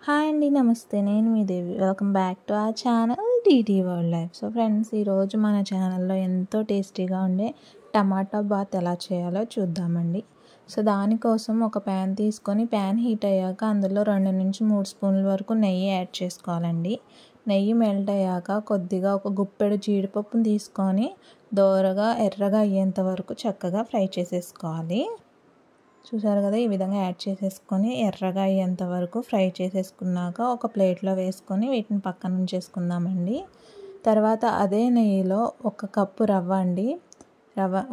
Hi అండి, నమస్తే. నేను మీ Devi. Welcome back to our channel DT world life. So friends, ఈరోజు మన ఛానల్లో ఎంతో టేస్టీగా ఉండే టమాటా బాత్ ఎలా చేయాలో చూద్దామండి. సో దానికోసం ఒక ప్యాన్ తీసుకొని ప్యాన్ హీట్ అయ్యాక అందులో 2 నుంచి 3 స్పూన్ల వరకు నెయ్యి యాడ్ చేసుకోవాలండి. నెయ్యి మెల్ట్ అయ్యాక కొద్దిగా ఒక గుప్పెడు జీడిపప్పును తీసుకొని దోరగా ఎర్రగా అయ్యేంత వరకు చక్కగా ఫ్రై చేసేసుకోవాలి. చూసారు కదా, ఈ విధంగా యాడ్ చేసేసుకొని ఎర్రగా అయ్యేంత వరకు ఫ్రై చేసేసుకున్నాక ఒక ప్లేట్లో వేసుకొని వీటిని పక్కన ఉంచేసుకుందామండి. తర్వాత అదే నెయ్యిలో 1 కప్పు రవ్వ అండి,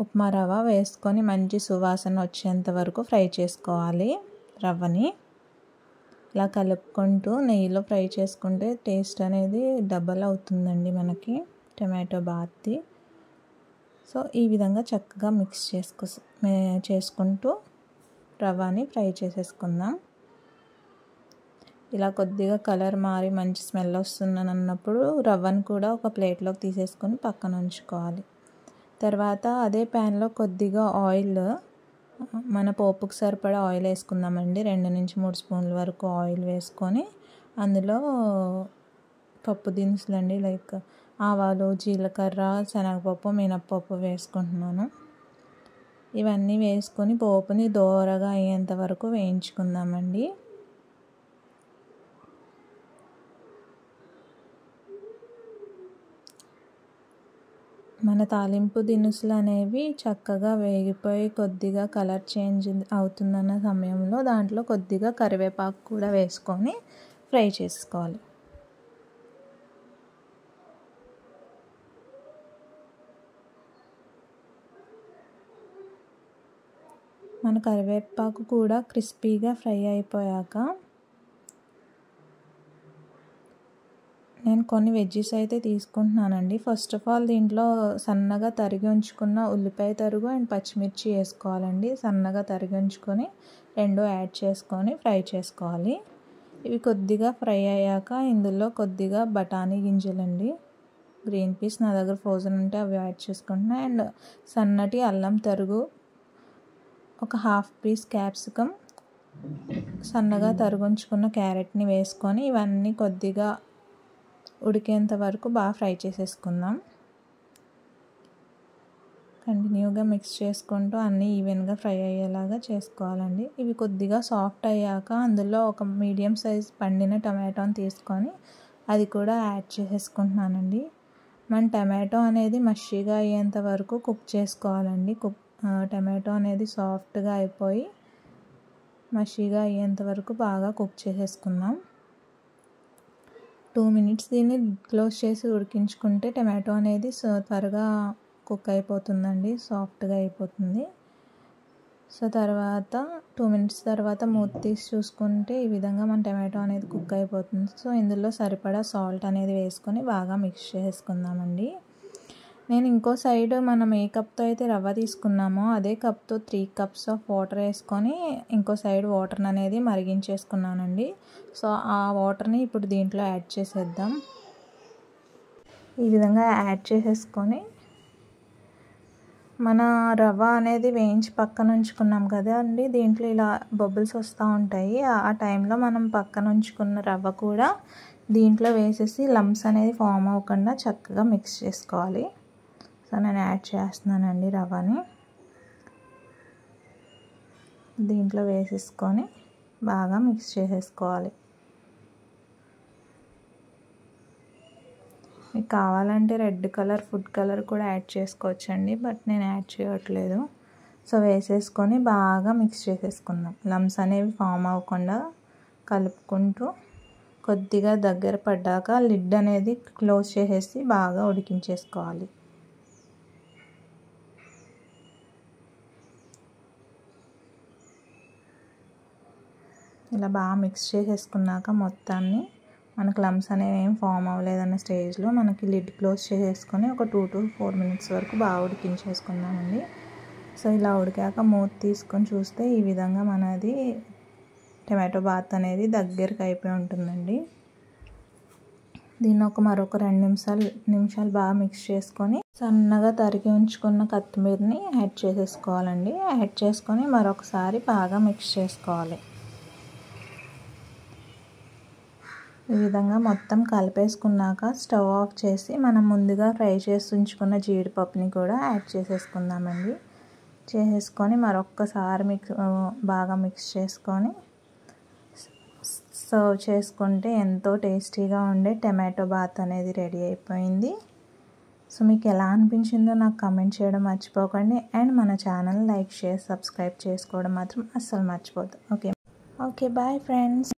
ఉప్మా రవ్వ వేసుకొని మంచి సువాసన వచ్చేంత వరకు ఫ్రై చేసుకోవాలి. రవ్వని ఇలా కలుపుకుంటూ నెయ్యిలో ఫ్రై చేసుకుంటే టేస్ట్ అనేది డబల్ అవుతుందండి మనకి టమాటో బాత్ది. సో ఈ విధంగా చక్కగా మిక్స్ చేసుకుంటూ రవ్వని ఫ్రై చేసేసుకుందాం. ఇలా కొద్దిగా కలర్ మారి మంచి స్మెల్ వస్తుందన్నప్పుడు రవ్వను కూడా ఒక ప్లేట్లోకి తీసేసుకొని పక్కన ఉంచుకోవాలి. తర్వాత అదే ప్యాన్లో కొద్దిగా ఆయిల్, మన పోపుకు సరిపడా ఆయిల్ వేసుకుందామండి. 2 నుంచి 3 స్పూన్ల వరకు ఆయిల్ వేసుకొని అందులో పప్పు దినుసులు అండి, లైక్ ఆవాలు, జీలకర్ర, శనగపప్పు, మినప్పప్పు వేసుకుంటున్నాను. ఇవన్నీ వేసుకొని పోపుని దోరగా అయ్యేంత వరకు వేయించుకుందామండి. మన తాలింపు దినుసులు అనేవి చక్కగా వేగిపోయి కొద్దిగా కలర్ చేంజ్ అవుతుందన్న సమయంలో దాంట్లో కొద్దిగా కరివేపాకు కూడా వేసుకొని ఫ్రై చేసుకోవాలి. మన కరివేపాకు కూడా క్రిస్పీగా ఫ్రై అయిపోయాక నేను కొన్ని వెజ్జీస్ అయితే తీసుకుంటున్నానండి. ఫస్ట్ ఆఫ్ ఆల్ దీంట్లో సన్నగా తరిగి ఉంచుకున్న ఉల్లిపాయ తరుగు అండ్ పచ్చిమిర్చి వేసుకోవాలండి. సన్నగా తరిగి ఉంచుకొని 2 యాడ్ చేసుకొని ఫ్రై చేసుకోవాలి. ఇవి కొద్దిగా ఫ్రై అయ్యాక ఇందులో కొద్దిగా బఠానీ గింజలండి, గ్రీన్ పీస్ నా దగ్గర ఫ్రోజన్ ఉంటే అవి యాడ్ చేసుకుంటున్నా. అండ్ సన్నటి అల్లం తరుగు, ఒక హాఫ్ పీస్ క్యాప్సికమ్, సన్నగా తరుగుంచుకున్న క్యారెట్ని వేసుకొని ఇవన్నీ కొద్దిగా ఉడికేంత వరకు బాగా ఫ్రై చేసేసుకుందాం. కంటిన్యూగా మిక్స్ చేసుకుంటూ అన్నీ ఈవెన్గా ఫ్రై అయ్యేలాగా చేసుకోవాలండి. ఇవి కొద్దిగా సాఫ్ట్ అయ్యాక అందులో ఒక మీడియం సైజ్ పండిన టమాటోని తీసుకొని అది కూడా యాడ్ చేసేసుకుంటున్నానండి. మన టమాటో అనేది మషీగా అయ్యేంత వరకు కుక్ చేసుకోవాలండి. టమాటో అనేది సాఫ్ట్గా అయిపోయి మషీగా అయ్యేంత వరకు బాగా కుక్ చేసేసుకుందాం. 2 మినిట్స్ దీన్ని క్లోజ్ చేసి ఉడికించుకుంటే టమాటో అనేది త్వరగా కుక్ అయిపోతుందండి, సాఫ్ట్గా అయిపోతుంది. సో తర్వాత 2 మినిట్స్ తర్వాత మూత తీసి చూసుకుంటే ఈ విధంగా మన టమాటో అనేది కుక్ అయిపోతుంది. సో ఇందులో సరిపడా సాల్ట్ అనేది వేసుకొని బాగా మిక్స్ చేసుకుందామండి. నేను ఇంకో సైడ్ మనం ఏ కప్తో అయితే రవ్వ తీసుకున్నామో అదే కప్తో 3 కప్స్ ఆఫ్ వాటర్ వేసుకొని ఇంకో సైడ్ వాటర్ అనేది మరిగించేసుకున్నానండి. సో ఆ వాటర్ని ఇప్పుడు దీంట్లో యాడ్ చేసేద్దాం. ఈ విధంగా యాడ్ చేసేసుకొని మన రవ్వ అనేది వేయించి పక్కన ఉంచుకున్నాం కదా అండి, దీంట్లో ఇలా బబుల్స్ వస్తూ ఉంటాయి. ఆ టైంలో మనం పక్కన ఉంచుకున్న రవ్వ కూడా దీంట్లో వేసేసి లంప్స్ అనేది ఫామ్ అవ్వకుండా చక్కగా మిక్స్ చేసుకోవాలి. సో నేను యాడ్ చేస్తున్నానండి రవ్వని. దీంట్లో వేసేసుకొని బాగా మిక్స్ చేసేసుకోవాలి. మీకు కావాలంటే రెడ్ కలర్, ఫుడ్ కలర్ కూడా యాడ్ చేసుకోవచ్చండి, బట్ నేను యాడ్ చేయట్లేదు. సో వేసేసుకొని బాగా మిక్స్ చేసేసుకుందాం. లంప్స్ అనేవి ఫామ్ అవ్వకుండా కలుపుకుంటూ కొద్దిగా దగ్గర పడ్డాక లిడ్ అనేది క్లోజ్ చేసేసి బాగా ఉడికించేసుకోవాలి. ఇలా బాగా మిక్స్ చేసేసుకున్నాక మొత్తాన్ని మనకు లంప్స్ అనేవి ఏం ఫామ్ అవ్వలేదన్న స్టేజ్లో మనకి లిడ్ క్లోజ్ చేసేసుకొని ఒక 2 to 4 మినిట్స్ వరకు బాగా ఉడికించేసుకుందామండి. సో ఇలా ఉడికాక మూత తీసుకొని చూస్తే ఈ విధంగా మనది టమాటో బాత్ అనేది దగ్గరికి అయిపోయి ఉంటుందండి. దీన్ని మరొక 2 నిమిషాలు బాగా మిక్స్ చేసుకొని సన్నగా తరిగి ఉంచుకున్న కొత్తిమీరని యాడ్ చేసేసుకోవాలండి. యాడ్ చేసుకొని మరొకసారి బాగా మిక్స్ చేసుకోవాలి. ఈ విధంగా మొత్తం కలిపేసుకున్నాక స్టవ్ ఆఫ్ చేసి మనం ముందుగా ఫ్రై చేసి ఉంచుకున్న జీడిపప్పుని కూడా యాడ్ చేసేసుకుందామండి. చేసేసుకొని మరొక్కసారి బాగా మిక్స్ చేసుకొని సర్వ్ చేసుకుంటే ఎంతో టేస్టీగా ఉండే టమాటో బాత్ అనేది రెడీ అయిపోయింది. సో మీకు ఎలా అనిపించిందో నాకు కామెంట్ చేయడం మర్చిపోకండి. అండ్ మన ఛానల్ లైక్, షేర్, సబ్స్క్రైబ్ చేసుకోవడం మాత్రం అస్సలు మర్చిపోద్దు. Okay bye friends.